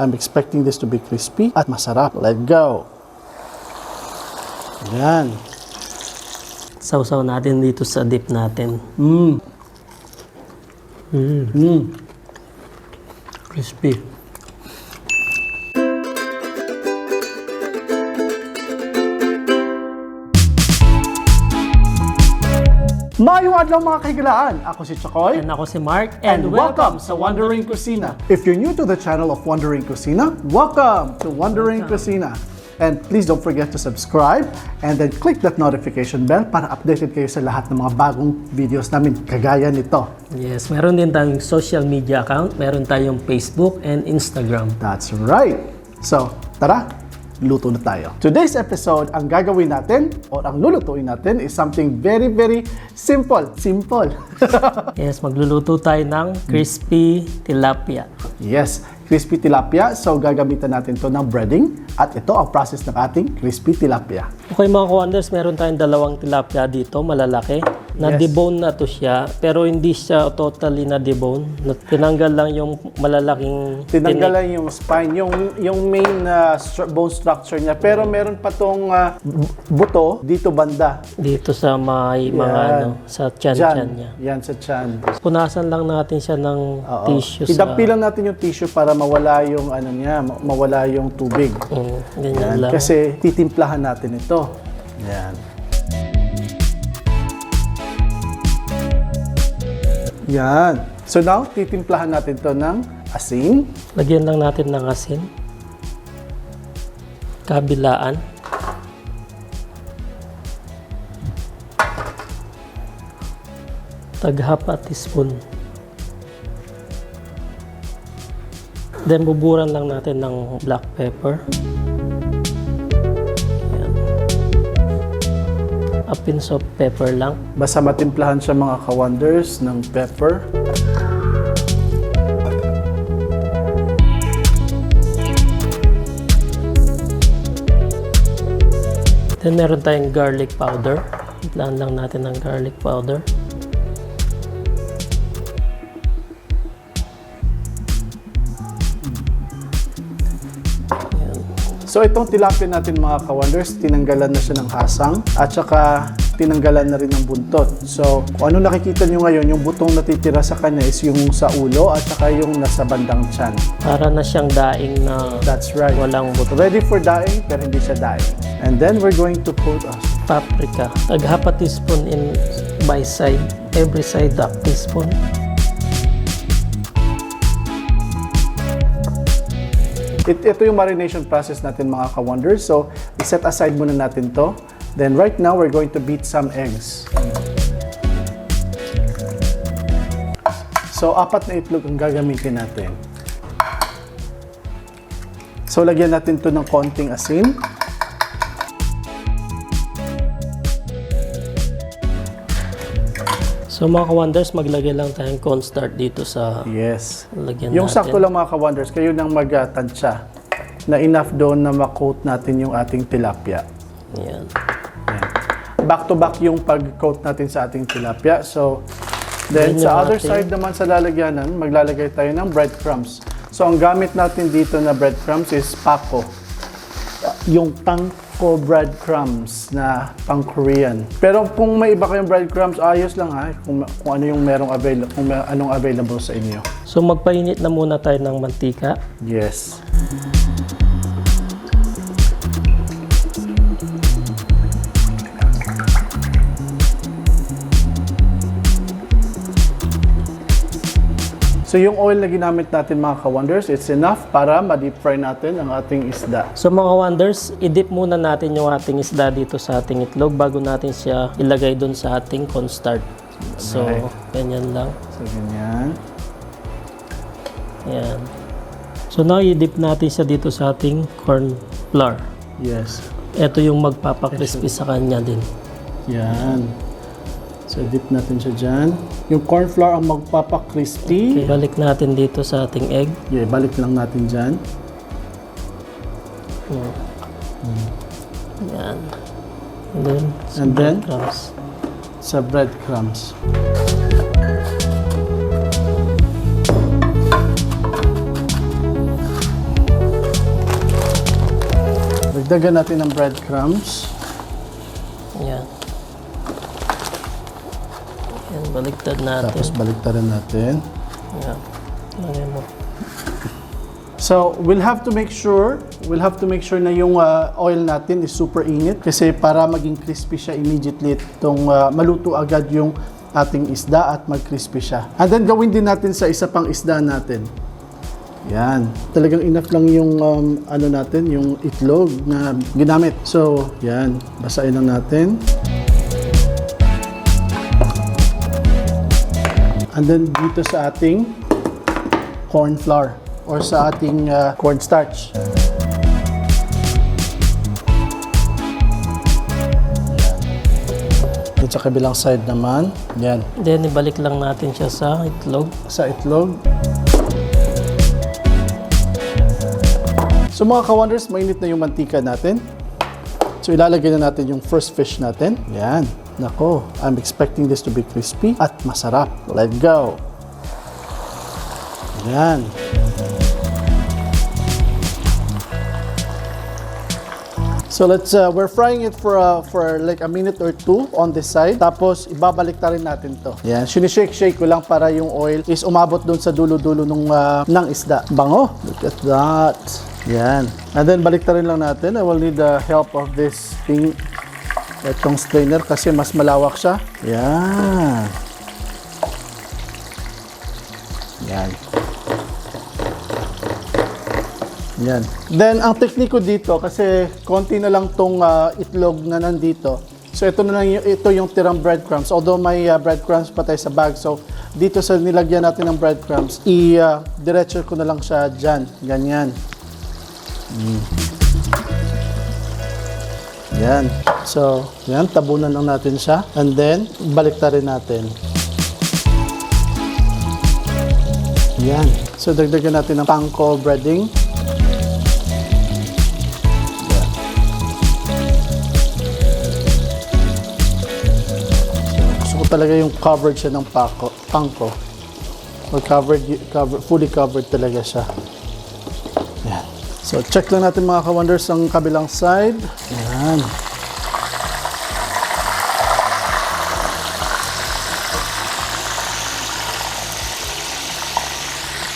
I'm expecting this to be crispy at masarap. Let's go! Yan. Sausaw natin dito sa dip natin. Crispy. Mayong adlaw mga kahigalaan! Ako si Chakoy. And ako si Mark. And welcome sa Wandering Kusina. If you're new to the channel of Wandering Kusina, welcome to Wandering Kusina. And please don't forget to subscribe and then click that notification bell para updated kayo sa lahat ng mga bagong videos namin kagaya nito. Yes, meron din tayong social media account. Meron tayong Facebook and Instagram. That's right. So, tara! Luto na tayo. Today's episode, ang gagawin natin o ang lulutuin natin is something very, very simple. Simple. Yes, magluluto tayo ng crispy tilapia. Yes, crispy tilapia. So, gagamitan natin to ng breading. At ito ang process ng ating crispy tilapia. Okay mga ka-wonders, meron tayong dalawang tilapia dito, malalaki. Na-debone na to siya, pero hindi siya totally na-debone. Tinanggal lang yung malalaking Tinanggal lang yung spine, yung main bone structure niya. Pero meron pa tong buto dito banda. dito sa may mga sa tiyan niya. Yan, sa tiyan. Punasan lang natin siya ng tissue. Idampi lang natin yung tissue para mawala yung ano niya, mawala yung tubig. Ganyan lang. Kasi titimplahan natin ito. Yan. Yan. So now, titimplahan natin to ng asin. Lagyan lang natin ng asin. Kabilaan. Tag-half a teaspoon. Then buburan lang natin ng black pepper. Ayan. A pinch of pepper lang. Basta matimplahan siya mga ka-wonders ng pepper. Then meron tayong garlic powder. Timplahan lang natin ng garlic powder. So itong tilapia natin mga ka-wonders, tinanggalan na siya ng hasang at saka tinanggalan na rin ng buntot. So kung ano nakikita nyo ngayon, yung butong natitira sa kanya is yung sa ulo at saka yung nasa bandang tiyan. Para na siyang daing na That's right. walang buto. Ready for daing pero hindi siya daing. And then we're going to put Paprika. Tag-half a teaspoon in by side. Every side half teaspoon. Ito yung marination process natin mga ka-wonders. So, i-set aside muna natin to. Then right now, we're going to beat some eggs. So, 4 na itlog ang gagamitin natin. So, lagyan natin to ng konting asin. So mga ka-wonders, maglagay lang tayong cornstarch dito sa lagyan Yung natin. sakto lang mga ka-wonders, kayo nang mag-tansya na enough doon na ma-coat natin yung ating tilapia. Yan. Back to back yung pag-coat natin sa ating tilapia. So, then sa other side naman sa lalagyanan, maglalagay tayo ng breadcrumbs. So, ang gamit natin dito na breadcrumbs is Paco. Yung Tangko breadcrumbs na pang-Korean. Pero kung may iba kayong breadcrumbs, ayos lang ha. Kung ano yung anong available sa inyo. So, magpainit na muna tayo ng mantika. Yes. So yung oil na ginamit natin mga ka-wonders, it's enough para ma-deep fry natin ang ating isda. So mga ka-wonders, i-dip muna natin yung ating isda dito sa ating itlog bago natin siya ilagay dun sa ating cornstarch. So, ganyan lang. So ganyan. Yan. So now, i-dip natin siya dito sa ating corn flour. Yes. Ito yung magpapakrispy sa kanya din. Yan. So, dip natin siya dyan. Yung corn flour ang magpapa-crispy. Okay, balik natin dito sa ating egg. Yeah, balik lang natin dyan. Yan. And then, breadcrumbs. Sa breadcrumbs. Dagdagan natin ng breadcrumbs. Yan. Yan, baliktad natin. Tapos baliktarin natin. Yan. Lagay mo. So, we'll have to make sure na yung oil natin is super init kasi para maging crispy siya immediately itong maluto agad yung ating isda at mag-crispy siya. And then gawin din natin sa isa pang isda natin. Yan. Talagang enough lang yung ano natin, yung itlog na ginamit. So, yan. Basahin lang natin. And then dito sa ating corn flour or sa ating cornstarch. Dito sa kabilang side naman. Yan. Then, ibalik lang natin siya sa itlog. Sa itlog. So mga ka-wonders, mainit na yung mantika natin. So ilalagay na natin yung first fish natin. Yan. Nako, I'm expecting this to be crispy at masarap. Let's go. Yan. So we're frying it for like a minute or two on this side. Tapos ibabalik na rin natin to. Yan, sinishake-shake ko lang para yung oil is umabot doon sa dulo-dulo ng isda. Bango. Look at that. Yan. And then balik na rin lang natin. I will need the help of this thing. Itong strainer kasi mas malawak siya. Yan. Yan. Yan. Then, ang technique ko dito, kasi konti na lang tong itlog na nandito. So, ito na lang ito yung tirang breadcrumbs. Although may breadcrumbs pa tayo sa bag. So, dito sa nilagyan natin ng breadcrumbs, diretso ko na lang siya dyan. Ganyan. Yan. So, yan. Tabunan lang natin siya. And then, baliktarin natin. Yan. So, dagdagan natin ng panko breading. Talaga yung covered siya ng pangko. Or fully covered talaga siya. Yan. So, check lang natin mga ka-wonders ang kabilang side. Yan.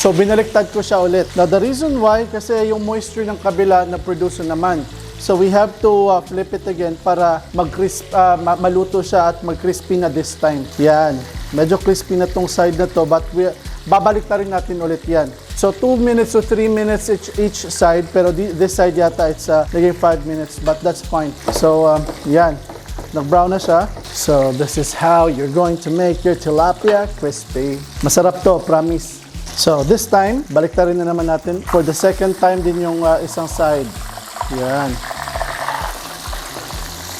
So, binaliktad ko siya ulit. Now, the reason why, kasi yung moisture ng kabila na-produce naman. So we have to flip it again para maluto siya at mag-crispy na this time. Yan. Medyo crispy na tong side na to, but babalik na rin natin ulit yan. So 2 minutes to 3 minutes each side, pero this side yata it's naging 5 minutes, but that's fine. So yan. Nag-brown na siya. So this is how you're going to make your tilapia crispy. Masarap to, promise. So this time, balik na rin na naman natin. For the second time din yung isang side. Yan.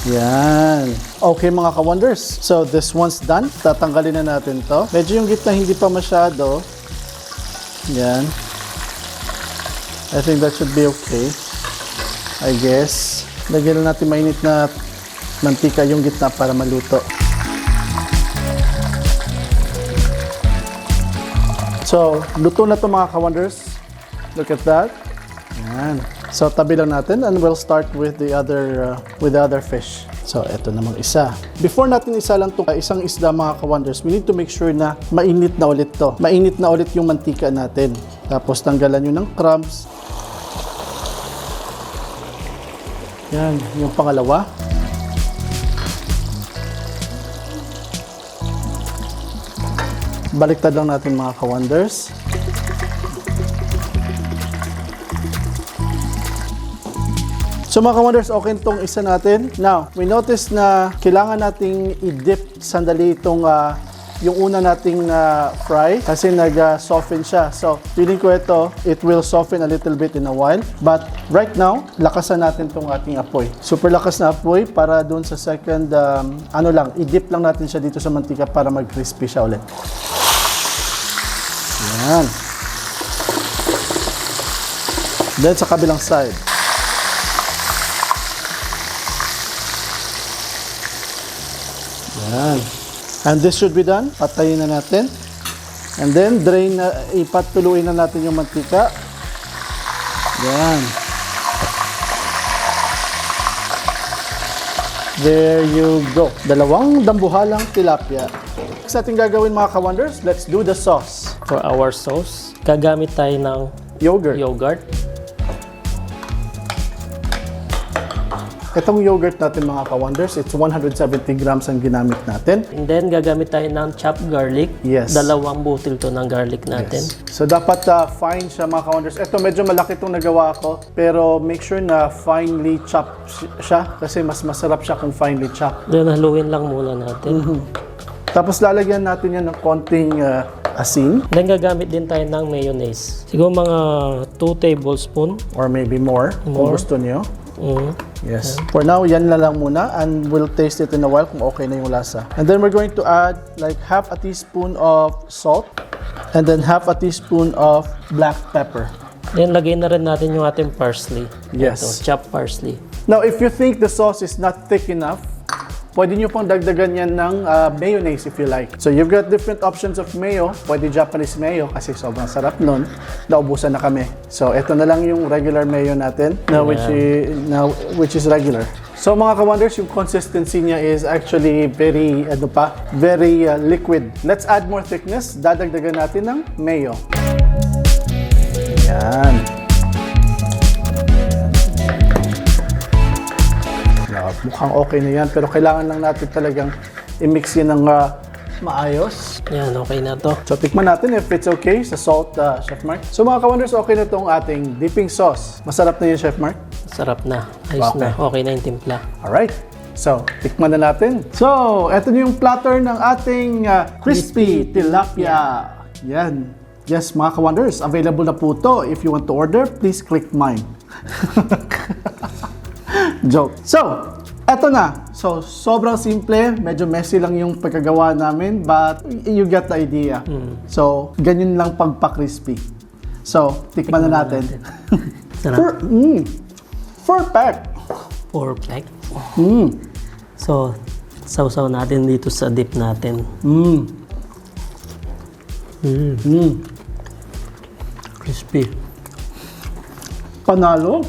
Yan. Okay mga ka-wonders. So this one's done. Tatanggalin na natin to. Medyo yung gitna hindi pa masyado. Yan. I think that should be okay. I guess. Lagyan na natin mainit na mantika yung gitna para maluto. So, luto na to mga ka-wonders. Look at that. Yan. So, tabi lang natin and we'll start with the other fish. So, eto namang isa. Before natin isa lang itong isang isda mga ka-wonders, we need to make sure na mainit na ulit to. Mainit na ulit yung mantika natin. Tapos, tanggalan nyo ng crumbs. Yan, yung pangalawa. Baliktad lang natin mga ka-wonders. So mga ka-wonders, okay itong isa natin. Now, we notice na kailangan nating i-dip sandali itong yung una nating fry kasi nag-soften siya. So, feeling ko ito, it will soften a little bit in a while. But right now, lakasan natin itong ating apoy. Super lakas na apoy para doon sa second, i-dip lang natin siya dito sa mantika para mag-crispy siya ulit. Yan. Then sa kabilang side. Yan. And this should be done. Patayin na natin. And then, ipatuluin na natin yung mantika. Yan. There you go. Dalawang dambuhalang tilapia. Sa ating gagawin mga ka-wonders, let's do the sauce. For our sauce, gagamit tayo ng yogurt. Itong yogurt natin mga ka-wonders, it's 170 grams ang ginamit natin. And then, gagamit tayo ng chopped garlic. Yes. 2 butil to ng garlic natin. Yes. So dapat fine siya mga ka-wonders. Ito medyo malaki itong nagawa ko, pero make sure na finely chopped siya kasi mas masarap siya kung finely chopped. Then, haluin lang muna natin. Tapos lalagyan natin yan ng konting asin Then, gagamit din tayo ng mayonnaise. Siguro mga 2 tablespoon. or maybe more kung gusto niyo. Yes. For now, yan na lang muna and we'll taste it in a while kung okay na yung lasa. And then we're going to add like half a teaspoon of salt and then half a teaspoon of black pepper. Then, lagay na rin natin yung ating parsley. Yes. Ito, chopped parsley. Now, if you think the sauce is not thick enough, pwede nyo pang dagdagan yan ng mayonnaise if you like. So, you've got different options of mayo. Pwede Japanese mayo kasi sobrang sarap nun. Naubusan na kami. So, ito na lang yung regular mayo natin na which is regular. So, mga ka-wonders, yung consistency niya is actually very liquid. Let's add more thickness. Dadagdagan natin ng mayo. Yan. Mukhang okay na yan, pero kailangan lang natin talagang i-mix yan ng maayos. Yan, okay na to. So, tikman natin if it's okay sa salt, Chef Mark. So, mga ka-wonders, okay na itong ating dipping sauce. Masarap na yun, Chef Mark? Sarap na. Ayos Okay. na. Okay na yung timpla. Alright. So, tikman na natin. So, eto na yung platter ng ating crispy tilapia. Yan. Yes, mga ka-wonders, available na po to. If you want to order, please click mine. Joke. So, eto na. So, sobrang simple. Medyo messy lang yung pagkagawa namin, but you get the idea. So, ganyan lang pagpa-crispy. So, tikman na natin. Sarap. Perfect. Perfect. So, sausaw natin dito sa dip natin. Crispy. Panalo.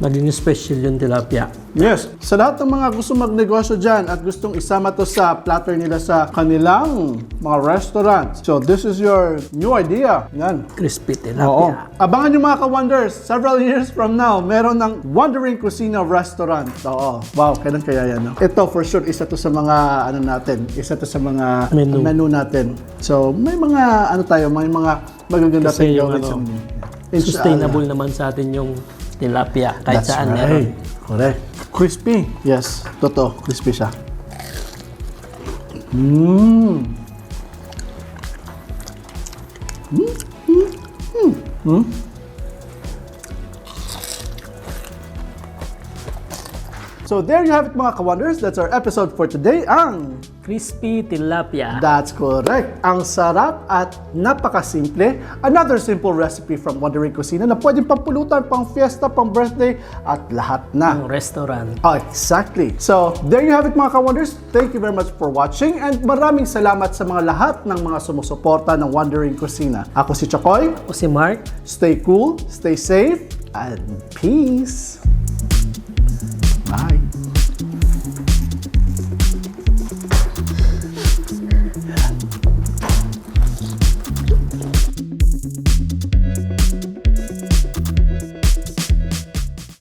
Naging special yung tilapia. Yes. Sa lahat ng mga gusto magnegosyo dyan at gustong isama to sa platter nila sa kanilang mga restaurant. So, this is your new idea. Yan. Crispy Oo. tilapia. Abangan nyo mga ka-wonders, several years from now, meron ng Wondering Kusina restaurant. Oo. Wow, kailan kaya yan, no? Ito, for sure, isa to sa mga, isa to sa mga menu natin. So, may mga, may mga magaganda Kasi tayong yung gawin sa menu. sustainable naman sa atin yung tilapia. Kahit That's saan right. meron. Correct. Crispy. Yes, totoo. Crispy siya. So there you have it mga ka-wonders. That's our episode for today. Ang Crispy tilapia. That's correct. Ang sarap at napakasimple. Another simple recipe from Wondering Kusina na pwedeng pampulutan, pang fiesta, pang birthday, at lahat na. Ang restaurant. Oh, exactly. So, there you have it mga ka-wonders. Thank you very much for watching and maraming salamat sa mga lahat ng mga sumusuporta ng Wondering Kusina. Ako si Chakoy. O si Mark. Stay cool, stay safe, and peace. Bye.